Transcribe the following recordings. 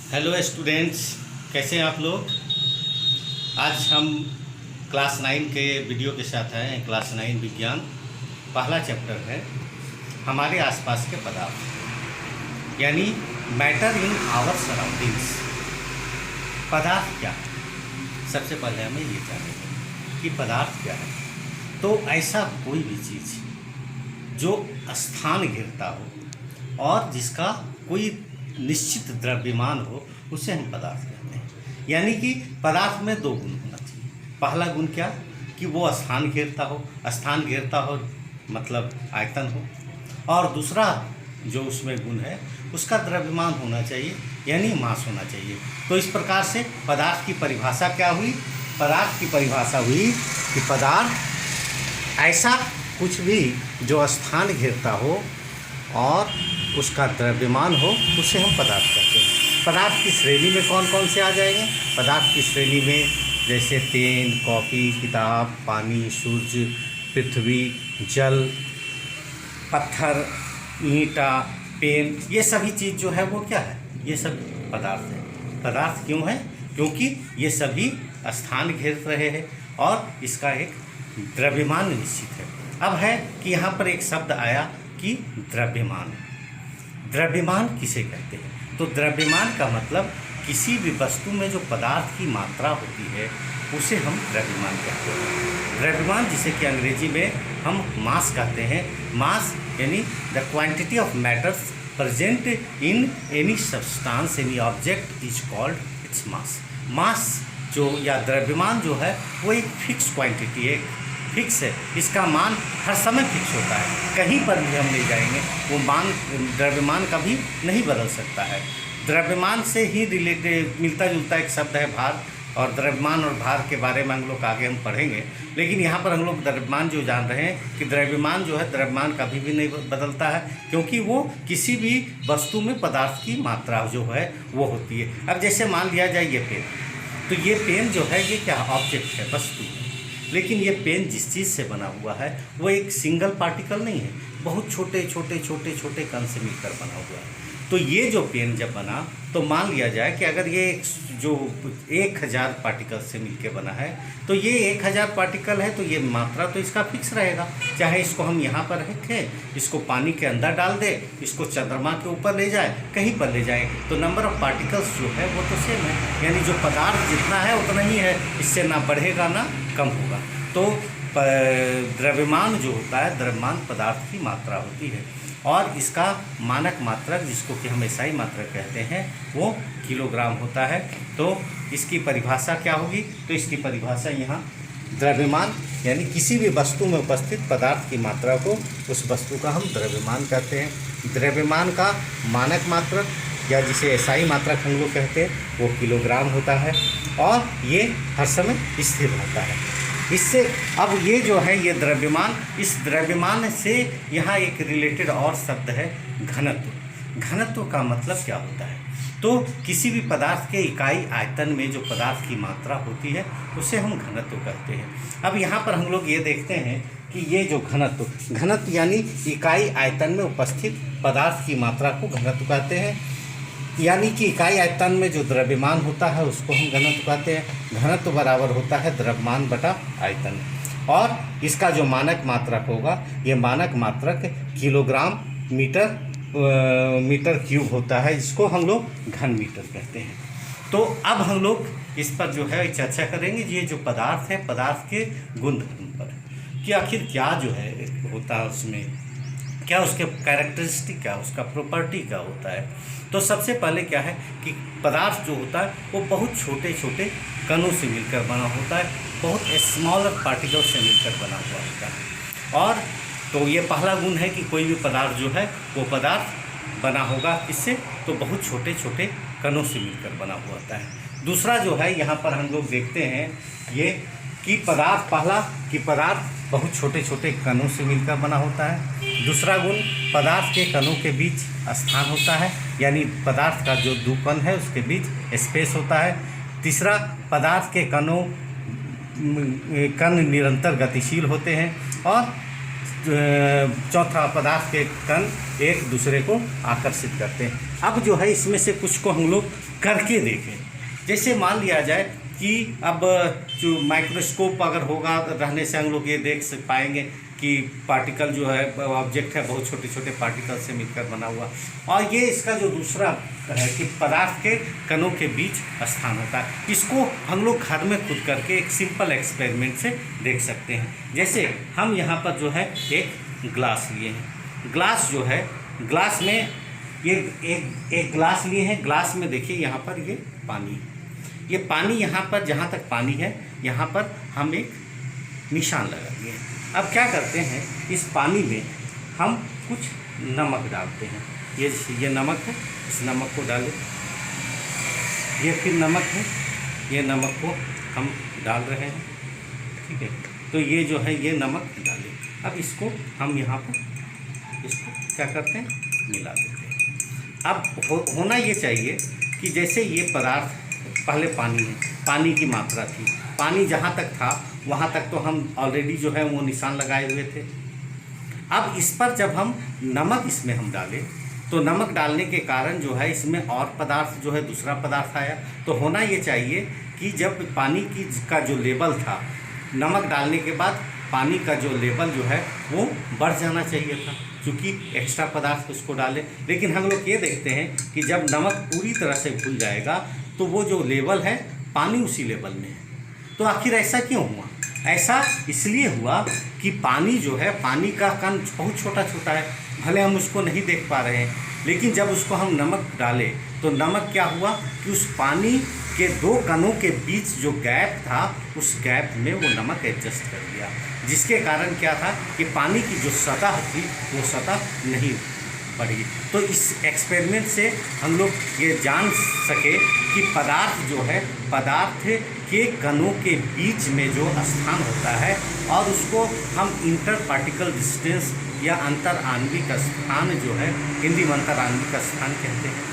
Hello students, कैसे हैं आप लोग। आज हम क्लास 9 के वीडियो के साथ आए हैं। क्लास 9 विज्ञान पहला चैप्टर है हमारे आसपास के पदार्थ, यानी मैटर इन आवर सराउंडिंग्स। पदार्थ क्या है, सबसे पहले हमें ये जानेंगे कि पदार्थ क्या है। तो ऐसा कोई भी चीज़ जो स्थान घेरता हो और जिसका कोई निश्चित द्रव्यमान हो, उसे हम पदार्थ कहते हैं। यानी कि पदार्थ में दो गुण होना चाहिए। पहला गुण क्या कि वो स्थान घेरता हो, स्थान घेरता हो मतलब आयतन हो, और दूसरा जो उसमें गुण है उसका द्रव्यमान होना चाहिए, यानी मास होना चाहिए। तो इस प्रकार से पदार्थ की परिभाषा क्या हुई। पदार्थ की परिभाषा हुई कि पदार्थ ऐसा कुछ भी जो स्थान घेरता हो और उसका द्रव्यमान हो, उसे हम पदार्थ कहते हैं। पदार्थ की श्रेणी में कौन कौन से आ जाएंगे। पदार्थ की श्रेणी में जैसे पेन, कॉपी, किताब, पानी, सूर्य, पृथ्वी, जल, पत्थर, ईंटा, पेन, ये सभी चीज़ जो है वो क्या है, ये सब पदार्थ है। पदार्थ क्यों है, क्योंकि ये सभी स्थान घेर रहे हैं और इसका एक द्रव्यमान निश्चित है। अब है कि यहाँ पर एक शब्द आया कि द्रव्यमान। द्रव्यमान किसे कहते हैं। तो द्रव्यमान का मतलब किसी भी वस्तु में जो पदार्थ की मात्रा होती है उसे हम द्रव्यमान कहते हैं। द्रव्यमान जिसे कि अंग्रेजी में हम मास कहते हैं। मास यानी the quantity of matters present in any substance, any object is called its mass. Mass जो या द्रव्यमान जो है वो एक फिक्स क्वांटिटी है, फिक्स है। इसका मान हर समय फिक्स होता है, कहीं पर भी हम ले जाएंगे वो मान द्रव्यमान कभी नहीं बदल सकता है। द्रव्यमान से ही रिलेटेड मिलता जुलता एक शब्द है भार, और द्रव्यमान और भार के बारे में हम लोग आगे हम पढ़ेंगे। लेकिन यहाँ पर हम लोग द्रव्यमान जो जान रहे हैं कि द्रव्यमान जो है, द्रव्यमान कभी भी नहीं बदलता है, क्योंकि वो किसी भी वस्तु में पदार्थ की मात्रा जो है वो होती है। अब जैसे मान लिया जाए ये पेन, तो ये पेन जो है ये क्या ऑब्जेक्ट है, वस्तु है। लेकिन ये पेन जिस चीज़ से बना हुआ है वो एक सिंगल पार्टिकल नहीं है, बहुत छोटे छोटे छोटे छोटे कण से मिलकर बना हुआ है। तो ये जो पेन जब बना तो मान लिया जाए कि अगर ये जो 1000 पार्टिकल से मिलकर बना है, तो ये 1000 पार्टिकल है, तो ये मात्रा तो इसका फिक्स रहेगा। चाहे इसको हम यहाँ पर रखें, इसको पानी के अंदर डाल दें, इसको चंद्रमा के ऊपर ले जाए, कहीं पर ले जाए, तो नंबर ऑफ पार्टिकल्स जो है वो तो सेम है। यानी जो पदार्थ जितना है उतना ही है, इससे ना बढ़ेगा ना कम होगा। तो द्रव्यमान जो होता है, द्रव्यमान पदार्थ की मात्रा होती है, और इसका मानक मात्रक जिसको कि हम एसआई मात्रक कहते हैं वो किलोग्राम होता है। तो इसकी परिभाषा क्या होगी, तो इसकी परिभाषा यहाँ द्रव्यमान यानी किसी भी वस्तु में उपस्थित पदार्थ की मात्रा को, उस वस्तु का हम द्रव्यमान कहते हैं। द्रव्यमान का मानक मात्रक या जिसे एसआई मात्रक हम लोग कहते हैं वो किलोग्राम होता है, और ये हर समय स्थिर रहता है। इससे अब ये जो है ये द्रव्यमान, इस द्रव्यमान से यहाँ एक रिलेटेड और शब्द है घनत्व। घनत्व का मतलब क्या होता है, तो किसी भी पदार्थ के इकाई आयतन में जो पदार्थ की मात्रा होती है उसे हम घनत्व कहते हैं। अब यहाँ पर हम लोग ये देखते हैं कि ये जो घनत्व यानी इकाई आयतन में उपस्थित पदार्थ की मात्रा को घनत्व कहते हैं। यानी कि इकाई आयतन में जो द्रव्यमान होता है उसको हम घनत्व कहते हैं। घनत्व बराबर होता है द्रव्यमान बटा आयतन, और इसका जो मानक मात्रक होगा ये मानक मात्रक किलोग्राम मीटर क्यूब होता है, जिसको हम लोग घन मीटर कहते हैं। तो अब हम लोग इस पर जो है चर्चा करेंगे, ये जो पदार्थ है, पदार्थ के गुणधर्म पर कि आखिर क्या जो है होता है उसमें, क्या उसके कैरेक्टरिस्टिक, क्या उसका प्रॉपर्टी क्या होता है। तो सबसे पहले क्या है कि पदार्थ जो होता है वो बहुत छोटे छोटे कणों से मिलकर बना होता है, बहुत स्मॉलर पार्टिकल से मिलकर बना हुआ होता है। और तो ये पहला गुण है कि कोई भी पदार्थ जो है वो पदार्थ बना होगा इससे, तो बहुत छोटे छोटे कणों से मिलकर बना हुआ होता है। दूसरा जो है यहाँ पर हम लोग देखते हैं ये कि पदार्थ, पहला कि पदार्थ बहुत छोटे छोटे कणों से मिलकर बना होता है। दूसरा गुण पदार्थ के कणों के बीच स्थान होता है, यानी पदार्थ का जो दो कण है उसके बीच स्पेस होता है। तीसरा कण निरंतर गतिशील होते हैं। और चौथा पदार्थ के कण एक दूसरे को आकर्षित करते हैं। अब जो है इसमें से कुछ को हम लोग करके देखें। जैसे मान लिया जाए कि अब जो माइक्रोस्कोप अगर होगा रहने से हम लोग ये देख पाएंगे कि पार्टिकल जो है ऑब्जेक्ट है बहुत छोटे छोटे पार्टिकल से मिलकर बना हुआ। और ये इसका जो दूसरा है कि पदार्थ के कणों के बीच स्थान होता है। इसको हम लोग घर में खुद करके एक सिंपल एक्सपेरिमेंट से देख सकते हैं। जैसे हम यहाँ पर जो है एक ग्लास लिए हैं। ग्लास जो है, ग्लास में ये एक ग्लास लिए हैं। ग्लास में देखिए यहाँ पर ये पानी है। ये पानी यहाँ पर जहाँ तक पानी है यहाँ पर हम एक निशान लगा दिए हैं। अब क्या करते हैं, इस पानी में हम कुछ नमक डालते हैं। ये नमक है, इस नमक को डालें। ये फिर नमक है, ये नमक को हम डाल रहे हैं, ठीक है। तो ये जो है ये नमक डालें। अब इसको हम यहाँ पर इसको क्या करते हैं, मिला देते हैं। अब होना ये चाहिए कि जैसे ये पदार्थ पहले पानी है, पानी की मात्रा थी, पानी जहाँ तक था वहाँ तक तो हम ऑलरेडी जो है वो निशान लगाए हुए थे। अब इस पर जब हम नमक इसमें हम डालें तो नमक डालने के कारण जो है इसमें और पदार्थ जो है दूसरा पदार्थ आया। तो होना ये चाहिए कि जब पानी का जो लेवल था, नमक डालने के बाद पानी का जो लेवल जो है वो बढ़ जाना चाहिए था, क्योंकि एक्स्ट्रा पदार्थ उसको डाले। लेकिन हम लोग ये देखते हैं कि जब नमक पूरी तरह से घुल जाएगा तो वो जो लेवल है पानी उसी लेवल में है। तो आखिर ऐसा क्यों हुआ? ऐसा इसलिए हुआ कि पानी जो है, पानी का कण बहुत छोटा छोटा है, भले हम उसको नहीं देख पा रहे हैं, लेकिन जब उसको हम नमक डालें तो नमक क्या हुआ कि उस पानी के दो कणों के बीच जो गैप था उस गैप में वो नमक एडजस्ट कर दिया, जिसके कारण क्या था कि पानी की जो सतह थी वो सतह नहीं बढ़ी। तो इस एक्सपेरिमेंट से हम लोग ये जान सके कि पदार्थ जो है, पदार्थ के कणों के बीच में जो स्थान होता है और उसको हम इंटर पार्टिकल डिस्टेंस या अंतर आणविक स्थान जो है, हिंदी में अंतर आणविक स्थान कहते हैं।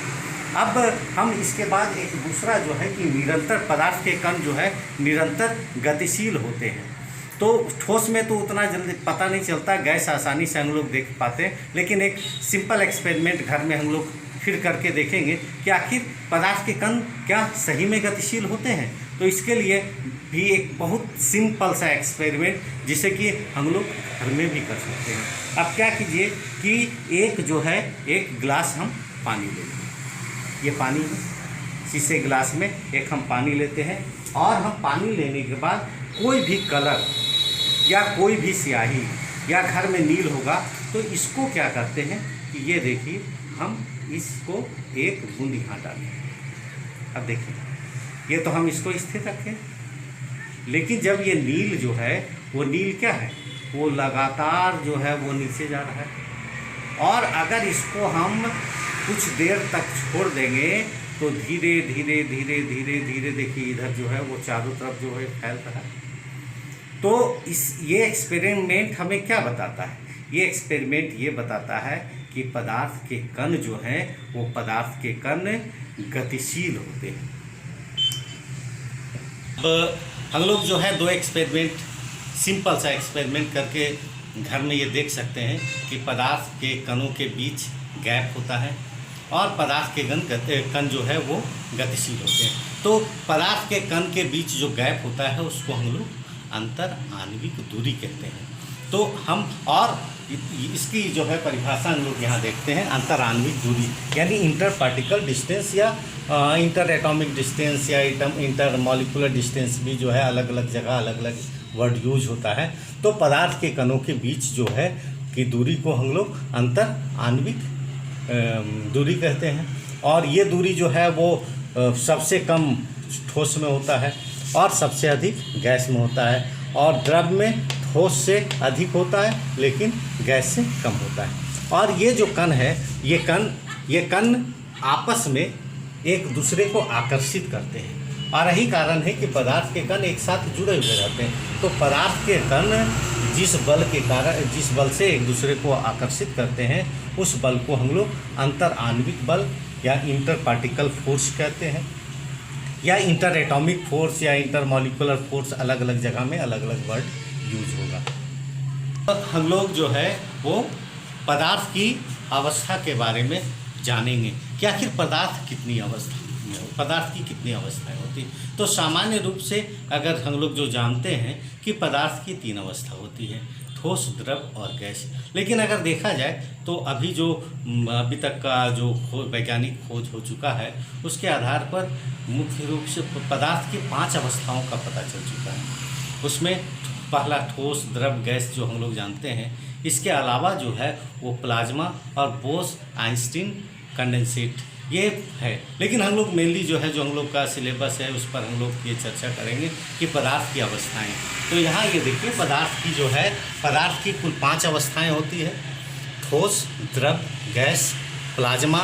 अब हम इसके बाद एक दूसरा जो है कि निरंतर पदार्थ के कण जो है निरंतर गतिशील होते हैं। तो ठोस में तो उतना जल्दी पता नहीं चलता, गैस आसानी से हम लोग देख पाते हैं, लेकिन एक सिंपल एक्सपेरिमेंट घर में हम लोग फिर करके देखेंगे कि आखिर पदार्थ के कण क्या सही में गतिशील होते हैं। तो इसके लिए भी एक बहुत सिंपल सा एक्सपेरिमेंट जिसे कि हम लोग घर में भी कर सकते हैं। अब क्या कीजिए कि एक जो है एक गिलास हम पानी ले लेंगे। ये पानी है, शीशे गिलास में एक हम पानी लेते हैं और हम पानी लेने के बाद कोई भी कलर या कोई भी स्याही या घर में नील होगा तो इसको क्या करते हैं कि ये देखिए हम इसको एक बूंद यहाँ डालें। अब देखिए ये तो हम इसको स्थिर रखें, लेकिन जब ये नील जो है वो नील क्या है, वो लगातार जो है वो नीचे जा रहा है। और अगर इसको हम कुछ देर तक छोड़ देंगे तो धीरे धीरे धीरे धीरे धीरे देखिए इधर जो है वो चारों तरफ जो है फैल रहा है। तो ये एक्सपेरिमेंट हमें क्या बताता है? ये एक्सपेरिमेंट ये बताता है कि पदार्थ के कण जो हैं वो पदार्थ के कण गतिशील होते हैं। अब हम लोग जो है दो एक्सपेरिमेंट, सिंपल सा एक्सपेरिमेंट करके घर में ये देख सकते हैं कि पदार्थ के कणों के बीच गैप होता है और पदार्थ के कण जो है वो गतिशील होते हैं। तो पदार्थ के कण के बीच जो गैप होता है उसको हम लोग अंतर आणविक दूरी कहते हैं। तो हम और इसकी जो है परिभाषा हम लोग यहाँ देखते हैं, अंतर आणविक दूरी यानी इंटर पार्टिकल डिस्टेंस या इंटर एटॉमिक डिस्टेंस या इंटर मॉलिक्यूलर डिस्टेंस भी जो है अलग अलग जगह अलग अलग वर्ड यूज होता है। तो पदार्थ के कणों के बीच जो है की दूरी को हम लोग अंतर आणविक दूरी कहते हैं। और ये दूरी जो है वो सबसे कम ठोस में होता है और सबसे अधिक गैस में होता है, और द्रव में ठोस से अधिक होता है लेकिन गैस से कम होता है। और ये जो कण है ये कण आपस में एक दूसरे को आकर्षित करते हैं और यही कारण है कि पदार्थ के कण एक साथ जुड़े हुए रहते हैं। तो पदार्थ के कण जिस बल से एक दूसरे को आकर्षित करते हैं उस बल को हम लोग अंतर आणविक बल या इंटर पार्टिकल फोर्स कहते हैं, या इंटर एटॉमिक फोर्स या इंटर मॉलिक्यूलर फोर्स, अलग अलग जगह में अलग अलग वर्ड यूज होगा। हम लोग जो है वो पदार्थ की अवस्था के बारे में जानेंगे कि आखिर पदार्थ की कितनी अवस्थाएं होती हैं। तो सामान्य रूप से अगर हम लोग जो जानते हैं कि पदार्थ की 3 अवस्था होती है, ठोस, द्रव और गैस। लेकिन अगर देखा जाए तो अभी अभी तक का जो वैज्ञानिक खोज हो चुका है उसके आधार पर मुख्य रूप से पदार्थ की 5 अवस्थाओं का पता चल चुका है। उसमें पहला ठोस, द्रव, गैस जो हम लोग जानते हैं। इसके अलावा जो है वो प्लाज्मा और बोस-आइंस्टीन कंडेंसेट ये है। लेकिन हम लोग मेनली जो है जो हम लोग का सिलेबस है उस पर हम लोग ये चर्चा करेंगे कि पदार्थ की अवस्थाएं। तो यहाँ ये देखिए पदार्थ की कुल 5 अवस्थाएं होती है, ठोस, द्रव, गैस, प्लाज्मा,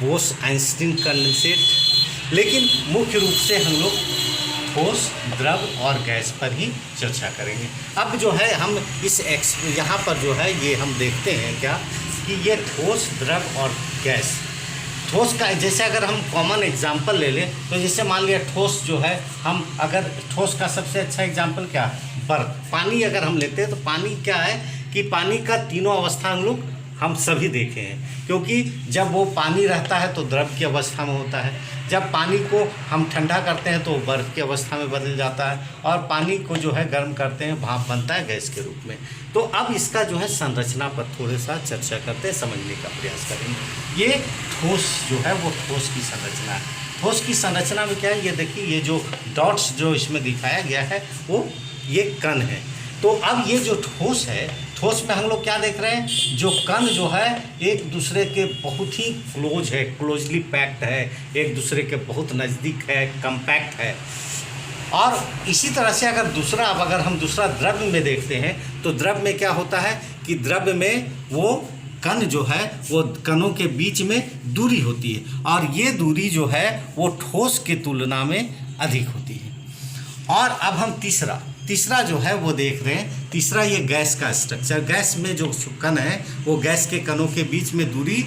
बोस-आइंस्टीन कंडेंसेट। लेकिन मुख्य रूप से हम लोग ठोस, द्रव और गैस पर ही चर्चा करेंगे। अब जो है हम यहाँ पर जो है ये हम देखते हैं क्या कि ये ठोस, द्रव और गैस। ठोस का जैसे अगर हम कॉमन एग्जांपल ले लें तो जैसे मान लिया ठोस जो है, हम अगर ठोस का सबसे अच्छा एग्जांपल क्या है, बर्फ। पानी अगर हम लेते हैं तो पानी क्या है कि पानी का तीनों अवस्था हम सभी देखे हैं। क्योंकि जब वो पानी रहता है तो द्रव की अवस्था में होता है, जब पानी को हम ठंडा करते हैं तो बर्फ़ की अवस्था में बदल जाता है, और पानी को जो है गर्म करते हैं भाप बनता है गैस के रूप में। तो अब इसका जो है संरचना पर थोड़ा सा चर्चा करते हैं, समझने का प्रयास करेंगे। ये ठोस जो है वो ठोस की संरचना है। ठोस की संरचना में क्या है, ये देखिए ये जो डॉट्स जो इसमें दिखाया गया है वो ये कण है। तो अब ये जो ठोस है, ठोस में हम लोग क्या देख रहे हैं, जो कण जो है एक दूसरे के बहुत ही क्लोज है, क्लोजली पैक्ड है, एक दूसरे के बहुत नज़दीक है, कम्पैक्ट है। और इसी तरह से अगर हम दूसरा द्रव्य में देखते हैं तो द्रव्य में क्या होता है कि द्रव्य में वो कण जो है वो कणों के बीच में दूरी होती है, और ये दूरी जो है वो ठोस की तुलना में अधिक होती है। और अब हम तीसरा जो है वो देख रहे हैं। तीसरा ये गैस का स्ट्रक्चर। गैस में जो कण है वो गैस के कणों के बीच में दूरी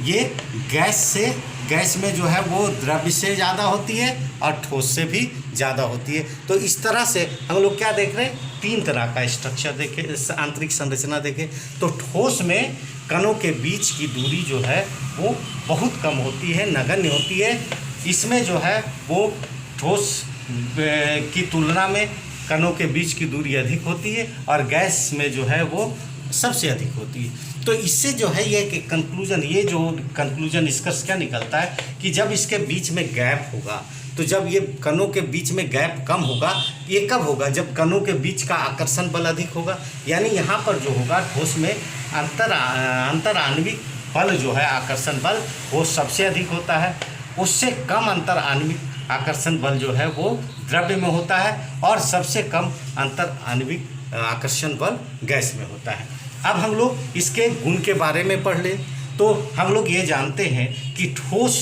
ये गैस में जो है वो द्रव्य से ज़्यादा होती है और ठोस से भी ज़्यादा होती है। तो इस तरह से हम लोग क्या देख रहे हैं, 3 तरह का स्ट्रक्चर देखें, आंतरिक संरचना देखें। तो ठोस में कणों के बीच की दूरी जो है वो बहुत कम होती है, नगण्य होती है। इसमें जो है वो ठोस की तुलना में कणों के बीच की दूरी अधिक होती है, और गैस में जो है वो सबसे अधिक होती है। तो इससे जो है ये कंक्लूजन निष्कर्ष क्या निकलता है कि जब इसके बीच में गैप होगा, तो जब ये कणों के बीच में गैप कम होगा, ये कब होगा, जब कणों के बीच का आकर्षण बल अधिक होगा। यानी यहाँ पर जो होगा ठोस में अंतर आणविक बल जो है, आकर्षण बल, वो सबसे अधिक होता है। उससे कम अंतर आणविक आकर्षण बल जो है वो द्रव्य में होता है, और सबसे कम अंतर आणविक आकर्षण बल गैस में होता है। अब हम लोग इसके गुण के बारे में पढ़ लें तो हम लोग ये जानते हैं कि ठोस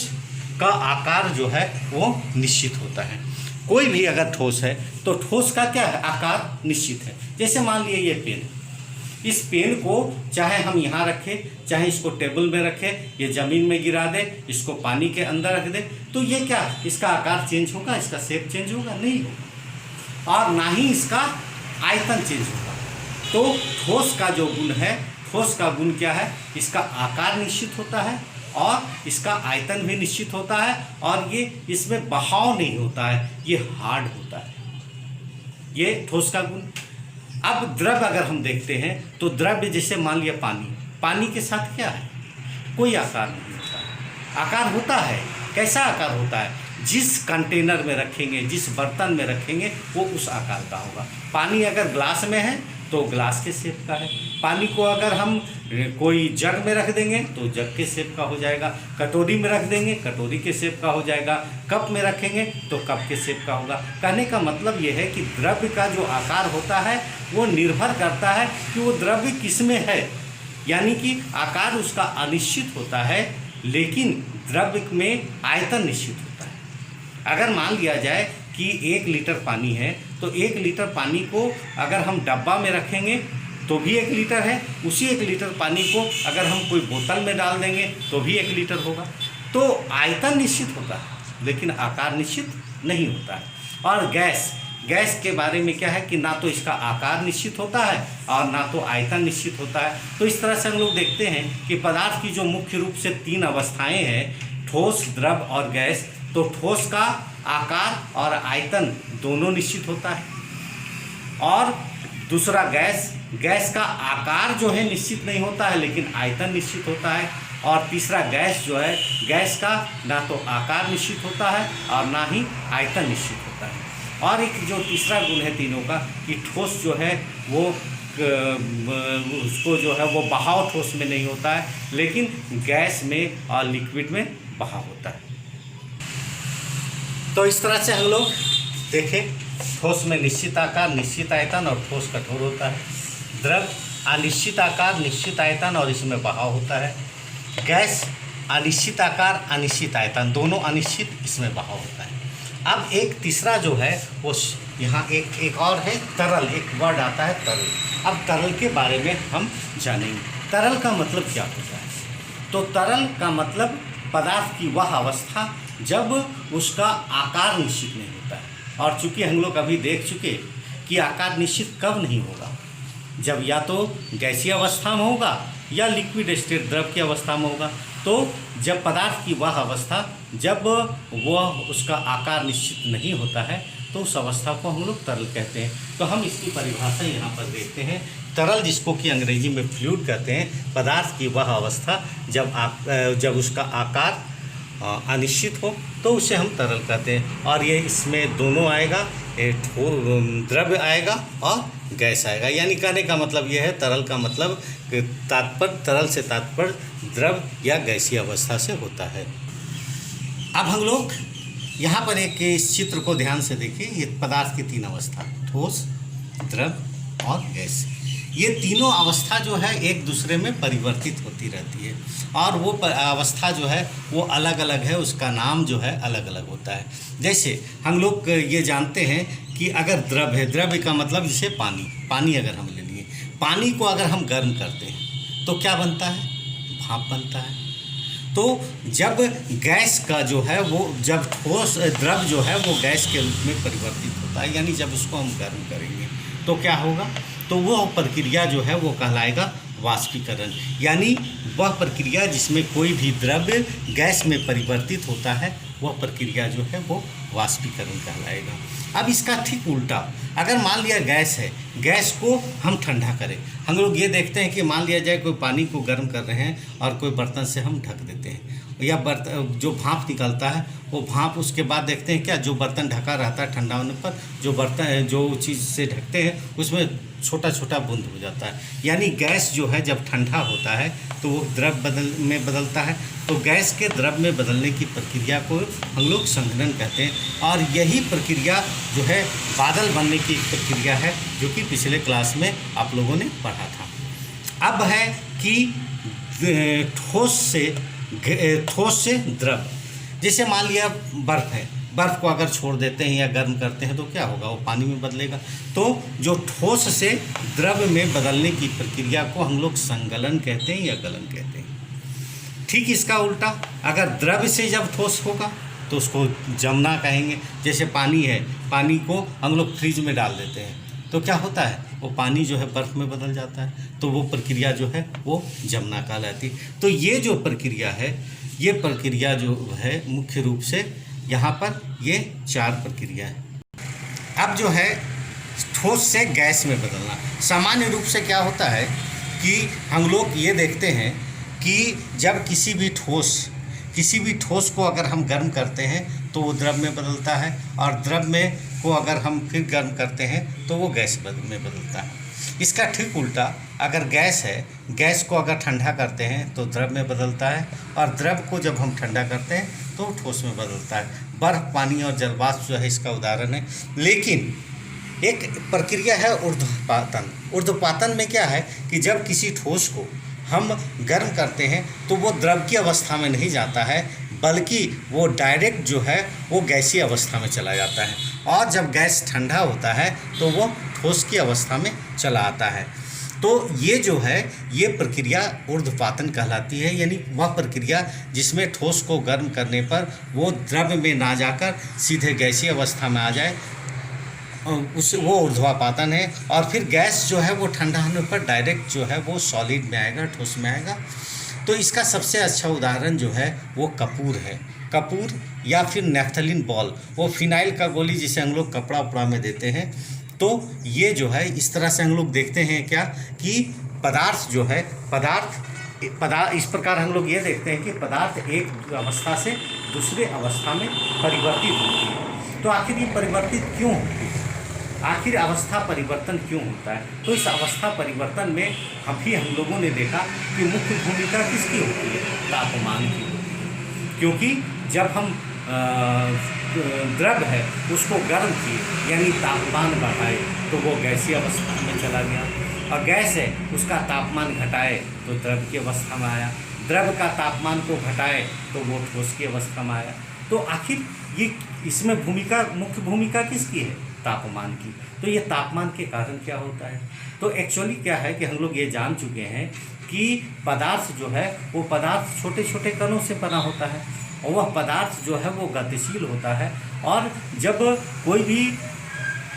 का आकार जो है वो निश्चित होता है। कोई भी अगर ठोस है तो ठोस का क्या है, आकार निश्चित है। जैसे मान लिए ये पेन, इस पेन को चाहे हम यहाँ रखें, चाहे इसको टेबल में रखें, ये ज़मीन में गिरा दें, इसको पानी के अंदर रख दें, तो ये क्या, इसका आकार चेंज होगा, इसका शेप चेंज होगा? नहीं होगा, और ना ही इसका आयतन चेंज होगा। तो ठोस का जो गुण है, ठोस का गुण क्या है, इसका आकार निश्चित होता है और इसका आयतन भी निश्चित होता है, और ये इसमें बहाव नहीं होता है, ये हार्ड होता है, ये ठोस का गुण। अब द्रव्य अगर हम देखते हैं तो द्रव्य जैसे मान लिया पानी के साथ क्या है, कोई आकार नहीं होता है। आकार होता है, कैसा आकार होता है, जिस कंटेनर में रखेंगे, जिस बर्तन में रखेंगे वो उस आकार का होगा। पानी अगर ग्लास में है तो ग्लास के शेप का है, पानी को अगर हम कोई जग में रख देंगे तो जग के शेप का हो जाएगा, कटोरी में रख देंगे कटोरी के शेप का हो जाएगा, कप में रखेंगे तो कप के शेप का होगा। कहने का मतलब ये है कि द्रव्य का जो आकार होता है वो निर्भर करता है कि वो द्रव्य किस में है, यानी कि आकार उसका अनिश्चित होता है, लेकिन द्रव्य में आयतन निश्चित होता है। अगर मान लिया जाए कि 1 लीटर पानी है तो 1 लीटर पानी को अगर हम डब्बा में रखेंगे तो भी 1 लीटर है, उसी 1 लीटर पानी को अगर हम कोई बोतल में डाल देंगे तो भी 1 लीटर होगा। तो आयतन निश्चित होता है लेकिन आकार निश्चित नहीं होता है। और गैस के बारे में क्या है कि ना तो इसका आकार निश्चित होता है और ना तो आयतन निश्चित होता है। तो इस तरह से हम लोग देखते हैं कि पदार्थ की जो मुख्य रूप से 3 अवस्थाएं हैं, ठोस, द्रव और गैस। तो ठोस का आकार और आयतन दोनों निश्चित होता है, और दूसरा गैस का आकार जो है निश्चित नहीं होता है लेकिन आयतन निश्चित होता है। और तीसरा गैस जो है, गैस का ना तो आकार निश्चित होता है और ना ही आयतन निश्चित होता है। और एक जो तीसरा गुण है तीनों का कि ठोस जो है वो उसको जो है वो बहाव ठोस में नहीं होता है, लेकिन गैस में और लिक्विड में बहाव होता है। तो इस तरह से हम लोग देखें, ठोस में निश्चित आकार, निश्चित आयतन और ठोस कठोर होता है। द्रव अनिश्चित आकार, निश्चित आयतन और इसमें बहाव होता है। गैस अनिश्चित आकार, अनिश्चित आयतन, दोनों अनिश्चित, इसमें बहाव होता है। अब एक तीसरा जो है वो यहाँ एक और है तरल, एक वर्ड आता है तरल। अब तरल के बारे में हम जानेंगे। तरल का मतलब क्या होता है? तो तरल का मतलब पदार्थ की वह अवस्था जब उसका आकार निश्चित नहीं होता है। और चूँकि हम लोग अभी देख चुके कि आकार निश्चित कब नहीं होगा, जब या तो गैसीय अवस्था में होगा या लिक्विड स्टेट द्रव की अवस्था में होगा। तो जब पदार्थ की वह अवस्था जब वह उसका आकार निश्चित नहीं होता है तो उस अवस्था को हम लोग तरल कहते हैं। तो हम इसकी परिभाषा यहाँ पर देखते हैं। तरल, जिसको कि अंग्रेजी में फ्लूइड कहते हैं, पदार्थ की वह अवस्था जब उसका आकार अनिश्चित हो तो उसे हम तरल कहते हैं। और ये इसमें दोनों आएगा, द्रव्य आएगा और गैस आएगा। यानी कहने का मतलब यह है, तरल का मतलब तरल से तात्पर्य द्रव या गैसीय अवस्था से होता है। अब हम लोग यहाँ पर एक इस चित्र को ध्यान से देखिए। ये पदार्थ की 3 अवस्था, ठोस, द्रव और गैस। ये तीनों अवस्था जो है एक दूसरे में परिवर्तित होती रहती है, और वो अवस्था जो है वो अलग अलग है, उसका नाम जो है अलग अलग होता है। जैसे हम लोग ये जानते हैं कि अगर द्रव है, द्रव्य का मतलब जैसे पानी अगर हम ले लिए, पानी को अगर हम गर्म करते हैं तो क्या बनता है? भाप बनता है। तो जब गैस का जो है वो, जब ठोस द्रव जो है वो गैस के रूप में परिवर्तित होता है, यानी जब उसको हम गर्म करेंगे तो क्या होगा? तो वह प्रक्रिया जो है वो कहलाएगा वाष्पीकरण। यानी वह प्रक्रिया जिसमें कोई भी द्रव्य गैस में परिवर्तित होता है, वह प्रक्रिया जो है वो वाष्पीकरण कहलाएगा। अब इसका ठीक उल्टा, अगर मान लिया गैस है, गैस को हम ठंडा करें। हम लोग ये देखते हैं कि मान लिया जाए कोई पानी को गर्म कर रहे हैं और कोई बर्तन से हम ढक देते हैं, या जो भाप निकलता है वो भाप, उसके बाद देखते हैं क्या, जो बर्तन ढका रहता है ठंडा होने पर, जो चीज़ से ढकते हैं उसमें छोटा छोटा बूंद हो जाता है। यानी गैस जो है जब ठंडा होता है तो वो द्रव में बदलता है। तो गैस के द्रव में बदलने की प्रक्रिया को हम लोग संघनन कहते हैं। और यही प्रक्रिया जो है बादल बनने की एक प्रक्रिया है, जो कि पिछले क्लास में आप लोगों ने पढ़ा था। अब है कि ठोस से द्रव। जैसे मान लिया बर्फ़ है, बर्फ़ को अगर छोड़ देते हैं या गर्म करते हैं तो क्या होगा? वो पानी में बदलेगा। तो जो ठोस से द्रव में बदलने की प्रक्रिया को हम लोग संगलन कहते हैं या गलन कहते हैं। ठीक इसका उल्टा, अगर द्रव से जब ठोस होगा तो उसको जमना कहेंगे। जैसे पानी है, पानी को हम लोग फ्रिज में डाल देते हैं तो क्या होता है? वो पानी जो है बर्फ़ में बदल जाता है, तो वो प्रक्रिया जो है वो जमना कहलाती। तो ये जो प्रक्रिया है, ये प्रक्रिया जो है मुख्य रूप से यहाँ पर ये 4 प्रक्रिया है। अब जो है ठोस से गैस में बदलना, सामान्य रूप से क्या होता है कि हम लोग ये देखते हैं कि जब किसी भी ठोस को अगर हम गर्म करते हैं तो वो द्रव में बदलता है, और द्रव में को अगर हम फिर गर्म करते हैं तो वो गैस में बदलता है। इसका ठीक उल्टा, अगर गैस है, गैस को अगर ठंडा करते हैं तो द्रव में बदलता है, और द्रव को जब हम ठंडा करते हैं तो ठोस में बदलता है। बर्फ़, पानी और जलवाष्प जो है इसका उदाहरण है। लेकिन एक प्रक्रिया है ऊर्ध्वपातन। ऊर्ध्वपातन में क्या है कि जब किसी ठोस को हम गर्म करते हैं तो वो द्रव की अवस्था में नहीं जाता है, बल्कि वो डायरेक्ट जो है वो गैसीय अवस्था में चला जाता है, और जब गैस ठंडा होता है तो वो ठोस की अवस्था में चला आता है। तो ये जो है ये प्रक्रिया ऊर्ध्वपातन कहलाती है। यानी वह प्रक्रिया जिसमें ठोस को गर्म करने पर वो द्रव में ना जाकर सीधे गैसीय अवस्था में आ जाए, उस वो ऊर्ध्वापातन है। और फिर गैस जो है वो ठंडा होने पर डायरेक्ट जो है वो सॉलिड में आएगा, ठोस में आएगा। तो इसका सबसे अच्छा उदाहरण जो है वो कपूर है। कपूर या फिर नैफ्थलीन बॉल, वो फिनाइल का गोली जिसे हम लोग कपड़ा उपड़ा में देते हैं। तो ये जो है इस तरह से हम लोग देखते हैं क्या कि पदार्थ जो है पदार्थ इस प्रकार हम लोग ये देखते हैं कि पदार्थ एक अवस्था से दूसरे अवस्था में परिवर्तित होती है। तो आखिर ये परिवर्तित क्यों होती है, आखिर अवस्था परिवर्तन क्यों होता है? तो इस अवस्था परिवर्तन में हम लोगों ने देखा कि मुख्य भूमिका किसकी होती है? तापमान की होती है। क्योंकि जब हम द्रव है उसको गर्म किए यानी तापमान बढ़ाए तो वो गैसीय अवस्था में चला गया, और गैस है उसका तापमान घटाए तो द्रव की अवस्था में आया, द्रव का तापमान को घटाए तो वो ठोस की अवस्था में आया। तो आखिर ये इसमें मुख्य भूमिका किसकी है? तापमान की। तो ये तापमान के कारण क्या होता है? तो एक्चुअली क्या है कि हम लोग ये जान चुके हैं कि पदार्थ जो है वो पदार्थ छोटे छोटे कणों से बना होता है, और वह पदार्थ जो है वो गतिशील होता है। और जब कोई भी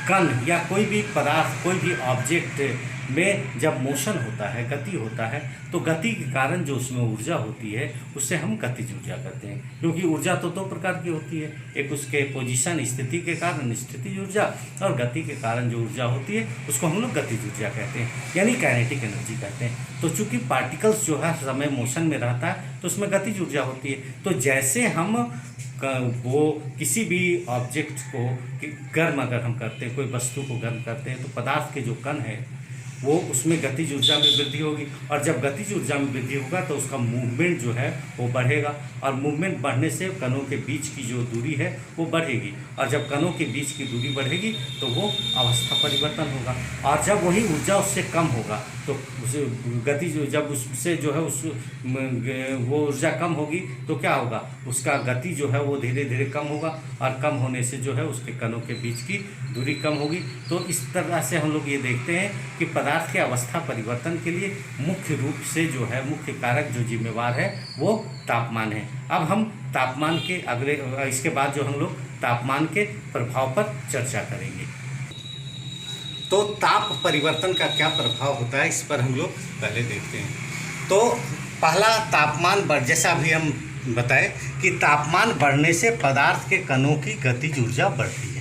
कण या कोई भी पदार्थ, कोई भी ऑब्जेक्ट में जब मोशन होता है, गति होता है, तो गति के कारण जो उसमें ऊर्जा होती है उससे हम गतिज ऊर्जा कहते हैं। क्योंकि ऊर्जा तो दो प्रकार की होती है, एक उसके पोजीशन स्थिति के कारण स्थितिज ऊर्जा, और गति के कारण जो ऊर्जा होती है उसको हम लोग गतिज ऊर्जा कहते हैं, यानी काइनेटिक एनर्जी कहते हैं। तो चूँकि पार्टिकल्स जो है समय मोशन में रहता है तो उसमें गतिज ऊर्जा होती है। तो जैसे हम वो किसी भी ऑब्जेक्ट को गर्म अगर हम करते हैं, कोई वस्तु को गर्म करते हैं, तो पदार्थ के जो कण है वो उसमें गतिज ऊर्जा में वृद्धि होगी, और जब गतिज ऊर्जा में वृद्धि होगा तो उसका मूवमेंट जो है वो बढ़ेगा, और मूवमेंट बढ़ने से कणों के बीच की जो दूरी है वो बढ़ेगी, और जब कणों के बीच की दूरी बढ़ेगी तो वो अवस्था परिवर्तन होगा। और जब वही ऊर्जा उससे कम होगा तो उसे गतिज, जब उससे जो है वो ऊर्जा कम होगी तो क्या होगा, उसका गति जो है वो धीरे धीरे कम होगा, और कम होने से जो है उसके कणों के बीच की दूरी कम होगी। तो इस तरह से हम लोग ये देखते हैं कि पदार्थ के अवस्था परिवर्तन के लिए मुख्य रूप से जो है मुख्य कारक जो जिम्मेवार है वो तापमान है। अब हम तापमान के इसके बाद जो हम लोग तापमान के प्रभाव पर चर्चा करेंगे। तो ताप परिवर्तन का क्या प्रभाव होता है इस पर हम लोग पहले देखते हैं। तो पहला तापमान बढ़, जैसा अभी हम बताएं कि तापमान बढ़ने से पदार्थ के कणों की गतिज ऊर्जा बढ़ती है।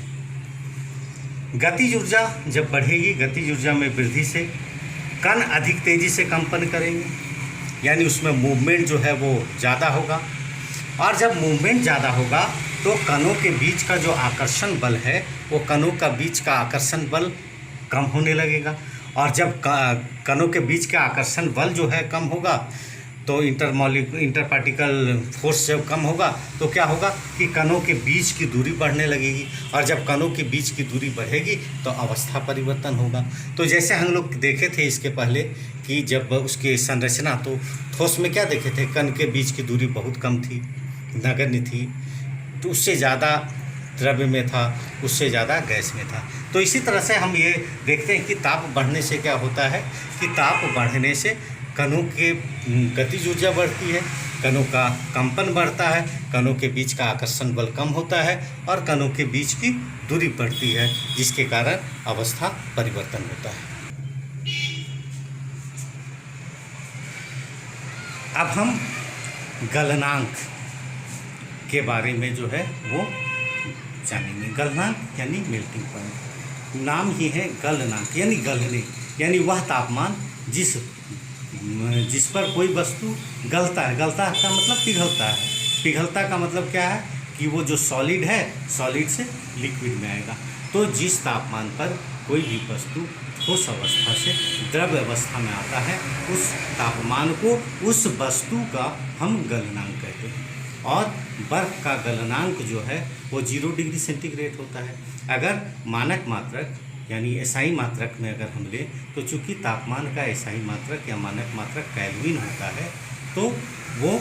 गतिज ऊर्जा जब बढ़ेगी, गतिज ऊर्जा में वृद्धि से कण अधिक तेज़ी से कंपन करेंगे, यानी उसमें मूवमेंट जो है वो ज़्यादा होगा, और जब मूवमेंट ज़्यादा होगा तो कणों के बीच का जो आकर्षण बल है वो कणों का बीच का आकर्षण बल कम होने लगेगा, और जब कणों के बीच का आकर्षण बल जो है कम होगा तो इंटर पार्टिकल फोर्स जब कम होगा तो क्या होगा कि कणों के बीच की दूरी बढ़ने लगेगी, और जब कणों के बीच की दूरी बढ़ेगी तो अवस्था परिवर्तन होगा। तो जैसे हम लोग देखे थे इसके पहले कि जब उसकी संरचना, तो ठोस में क्या देखे थे, कण के बीच की दूरी बहुत कम थी, नगण्य थी, तो उससे ज़्यादा द्रव्य में था, उससे ज़्यादा गैस में था। तो इसी तरह से हम ये देखते हैं कि ताप बढ़ने से क्या होता है कि ताप बढ़ने से कणों के गतिज ऊर्जा बढ़ती है, कणों का कंपन बढ़ता है, कणों के बीच का आकर्षण बल कम होता है, और कणों के बीच की दूरी बढ़ती है, जिसके कारण अवस्था परिवर्तन होता है। अब हम गलनांक के बारे में जो है वो जानेंगे। गलनांक यानी मेल्टिंग पॉइंट, नाम ही है गलनांक यानी गलने, यानी वह तापमान जिस पर कोई वस्तु गलता है। गलता का मतलब पिघलता है, पिघलता का मतलब क्या है कि वो जो सॉलिड है, सॉलिड से लिक्विड में आएगा। तो जिस तापमान पर कोई भी वस्तु ठोस अवस्था से द्रव अवस्था में आता है, उस तापमान को, उस वस्तु का हम गलनांक कहते हैं। और बर्फ़ का गलनांक जो है वो 0 डिग्री सेंटीग्रेड होता है। अगर मानक मात्रक यानी एसआई मात्रक में अगर हम लें तो चूँकि तापमान का एसआई मात्रक या मानक मात्रक केल्विन होता है, तो वो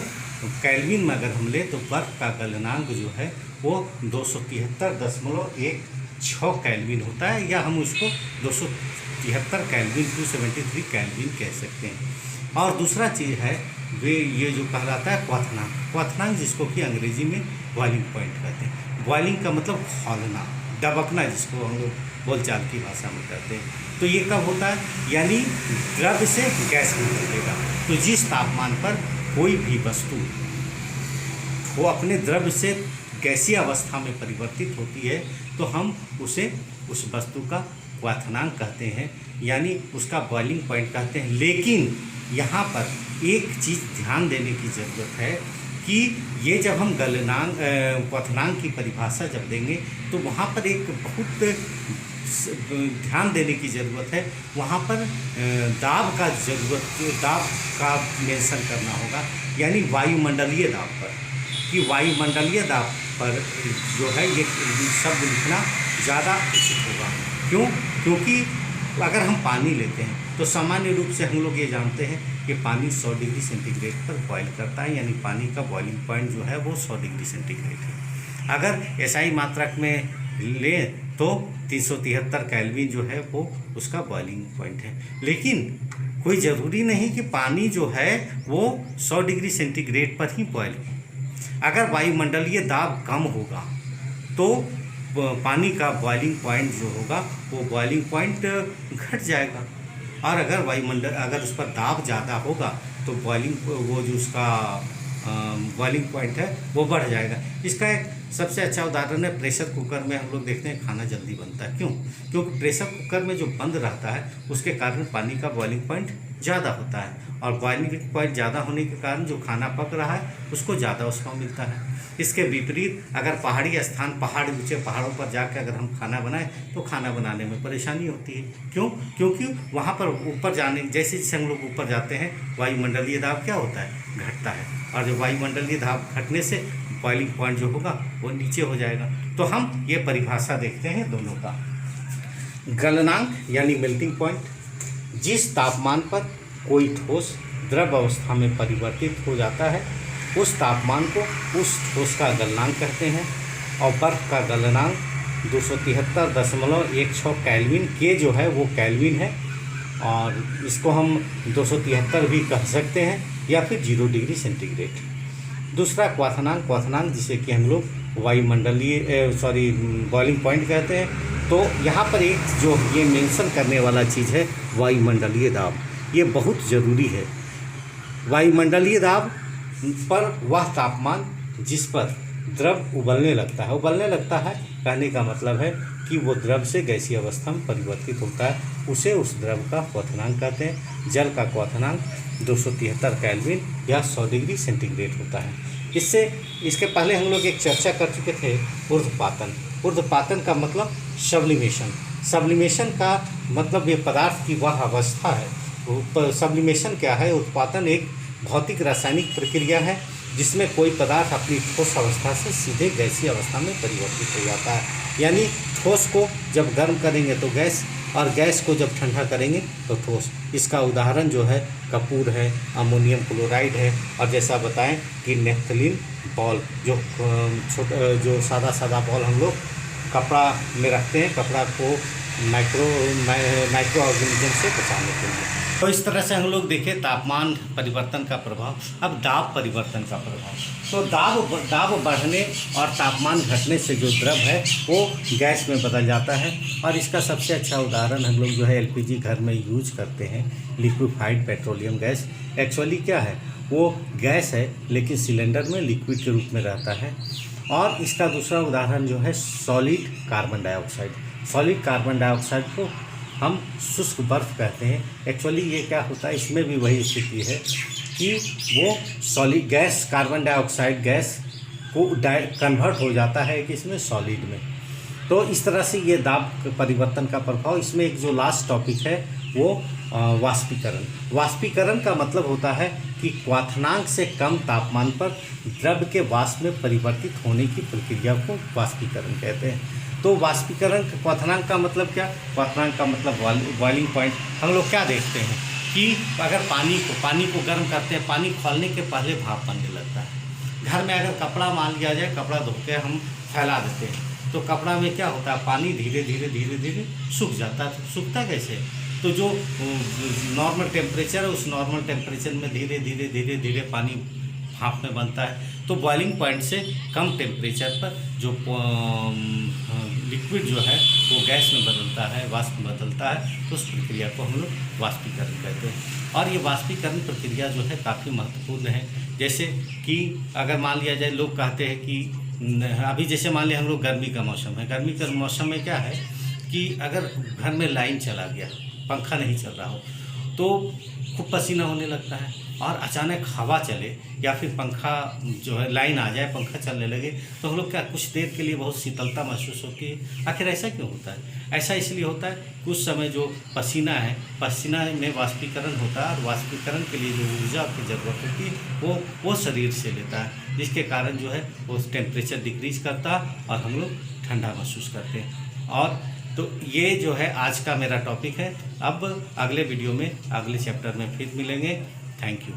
केल्विन में अगर हम लें तो बर्फ़ का गलनांक जो है वो 273.16 केल्विन होता है, या हम उसको 273 केल्विन 273 केल्विन कह सकते हैं। और दूसरा चीज़ है वे ये जो कहलाता है क्वथनांक, क्वथनांक जिसको कि अंग्रेजी में बॉइलिंग पॉइंट कहते हैं। बॉइलिंग का मतलब खौलना, दबकना, जिसको हम लोग बोलचाल की भाषा में कहते हैं। तो ये कब होता है, यानी द्रव्य से गैस में बदलेगा। तो जिस तापमान पर कोई भी वस्तु वो अपने द्रव्य से गैसीय अवस्था में परिवर्तित होती है तो हम उसे उस वस्तु का क्वथनांक कहते हैं, यानी उसका बॉइलिंग पॉइंट कहते हैं। लेकिन यहाँ पर एक चीज़ ध्यान देने की ज़रूरत है कि ये जब हम गलनांक क्वथनांक की परिभाषा जब देंगे तो वहाँ पर एक बहुत ध्यान देने की ज़रूरत है। वहाँ पर दाब का मेंशन करना होगा, यानी वायुमंडलीय दाब पर, कि वायुमंडलीय दाब पर जो है ये शब्द लिखना ज़्यादा उचित होगा। क्यों? क्योंकि अगर हम पानी लेते हैं तो सामान्य रूप से हम लोग ये जानते हैं कि पानी 100 डिग्री सेंटीग्रेड पर बॉयल करता है, यानी पानी का बॉइलिंग पॉइंट जो है वो 100 डिग्री सेंटीग्रेड है। अगर एसआई मात्रक में लें तो 373 केल्विन जो है वो उसका बॉइलिंग पॉइंट है। लेकिन कोई ज़रूरी नहीं कि पानी जो है वो 100 डिग्री सेंटीग्रेड पर ही बॉयल हो। अगर वायुमंडलीय दाब कम होगा तो पानी का बॉइलिंग पॉइंट जो होगा वो बॉइलिंग पॉइंट घट जाएगा, और अगर उस पर दाब ज़्यादा होगा तो वो जो उसका बॉइलिंग पॉइंट है वो बढ़ जाएगा। इसका एक सबसे अच्छा उदाहरण है प्रेशर कुकर में। हम लोग देखते हैं खाना जल्दी बनता है, क्यों? क्योंकि प्रेशर कुकर में जो बंद रहता है उसके कारण पानी का बॉइलिंग पॉइंट ज़्यादा होता है, और बॉइलिंग पॉइंट ज़्यादा होने के कारण जो खाना पक रहा है उसको ज़्यादा उसका मिलता है। इसके विपरीत अगर पहाड़ी स्थान, ऊंचे पहाड़ों पर जाकर अगर हम खाना बनाएं तो खाना बनाने में परेशानी होती है। क्यों? क्योंकि वहाँ पर ऊपर जाने जैसे जैसे हम लोग ऊपर जाते हैं वायुमंडलीय दाब क्या होता है, घटता है, और जो वायुमंडलीय दाब घटने से बॉइलिंग पॉइंट जो होगा वो नीचे हो जाएगा। तो हम ये परिभाषा देखते हैं दोनों का। गलनांक यानी मेल्टिंग पॉइंट, जिस तापमान पर कोई ठोस द्रव अवस्था में परिवर्तित हो जाता है उस तापमान को उस ठोस का गलनांक कहते हैं। और बर्फ़ का गलनांक 273.16 केल्विन के जो है वो केल्विन है, और इसको हम 273 भी कह सकते हैं या फिर 0 डिग्री सेंटीग्रेड। दूसरा क्वथनांक जिसे कि हम लोग वायुमंडलीय बॉइलिंग पॉइंट कहते हैं। तो यहाँ पर एक जो ये मेंशन करने वाला चीज़ है वायुमंडलीय दाब, ये बहुत ज़रूरी है। वायुमंडलीय दाब पर वह तापमान जिस पर द्रव उबलने लगता है कहने का मतलब है कि वो द्रव से गैसीय अवस्था में परिवर्तित होता है, उसे उस द्रव का क्वथनांक कहते हैं। जल का क्वथनांक 273 केल्विन या 100 डिग्री सेंटीग्रेड होता है। इसके पहले हम लोग एक चर्चा कर चुके थे ऊर्ध्वपातन का मतलब सब्लिमेशन का मतलब ये पदार्थ की वह अवस्था है। सब्लिमेशन क्या है? उत्पादन एक भौतिक रासायनिक प्रक्रिया है जिसमें कोई पदार्थ अपनी ठोस अवस्था से सीधे गैसीय अवस्था में परिवर्तित हो जाता है। यानी ठोस को जब गर्म करेंगे तो गैस, और गैस को जब ठंडा करेंगे तो ठोस। इसका उदाहरण जो है कपूर है, अमोनियम क्लोराइड है, और जैसा बताएं कि नेफ्थलीन बॉल, जो सादा बॉल हम लोग कपड़ा में रखते हैं, कपड़ा को माइक्रो ऑर्गेनिज्म से बचाने के लिए। तो इस तरह से हम लोग देखें तापमान परिवर्तन का प्रभाव। अब दाब परिवर्तन का प्रभाव, तो दाब बढ़ने और तापमान घटने से जो द्रव है वो गैस में बदल जाता है। और इसका सबसे अच्छा उदाहरण हम लोग जो है एलपीजी घर में यूज करते हैं, लिक्विफाइड पेट्रोलियम गैस। एक्चुअली क्या है, वो गैस है लेकिन सिलेंडर में लिक्विड के रूप में रहता है। और इसका दूसरा उदाहरण जो है सॉलिड कार्बन डाइऑक्साइड को हम शुष्क बर्फ़ कहते हैं। एक्चुअली ये क्या होता है, इसमें भी वही स्थिति है कि वो solid gas, carbon dioxide gas को कन्वर्ट हो जाता है कि इसमें सॉलिड में। तो इस तरह से ये दाब परिवर्तन का प्रभाव। इसमें एक जो लास्ट टॉपिक है वो वाष्पीकरण का मतलब होता है कि क्वथनांक से कम तापमान पर द्रव के वाष्प में परिवर्तित होने की प्रक्रिया को वाष्पीकरण कहते हैं। तो वाष्पीकरण क्वथनांक का मतलब क्या? क्वथनांक का मतलब बॉइलिंग पॉइंट। हम लोग क्या देखते हैं कि अगर पानी को गर्म करते हैं, पानी खौलने के पहले भाप बनने लगता है। घर में अगर कपड़ा मान लिया जाए, कपड़ा धो के हम फैला देते हैं तो कपड़ा में क्या होता है, पानी धीरे धीरे सूख जाता है। तो सूखता कैसे? तो जो नॉर्मल टेम्परेचर है उस नॉर्मल टेम्परेचर में धीरे धीरे पानी भाप में बनता है। तो बॉइलिंग पॉइंट से कम टेम्परेचर पर जो लिक्विड जो है वो गैस में बदलता है, वाष्प में बदलता है, तो उस प्रक्रिया को हम लोग वाष्पीकरण कहते हैं। और ये वाष्पीकरण प्रक्रिया जो है काफ़ी महत्वपूर्ण है। जैसे कि अगर मान लिया जाए, लोग कहते हैं कि अभी जैसे मान लिया हम लोग गर्मी का मौसम है, गर्मी का मौसम में क्या है कि अगर घर में लाइन चला गया, पंखा नहीं चल रहा हो, तो खूब पसीना होने लगता है। और अचानक हवा चले या फिर पंखा जो है लाइन आ जाए, पंखा चलने लगे, तो हम लोग क्या कुछ देर के लिए बहुत शीतलता महसूस होती है। आखिर ऐसा क्यों होता है? ऐसा इसलिए होता है, कुछ समय जो पसीना है, पसीना में वाष्पीकरण होता है, और वाष्पीकरण के लिए जो ऊर्जा की ज़रूरत होती है वो शरीर से लेता है, जिसके कारण जो है वो टेम्परेचर डिक्रीज करता है और हम लोग ठंडा महसूस करते हैं। और तो ये जो है आज का मेरा टॉपिक है। अब अगले वीडियो में, अगले चैप्टर में फिर मिलेंगे। Thank you.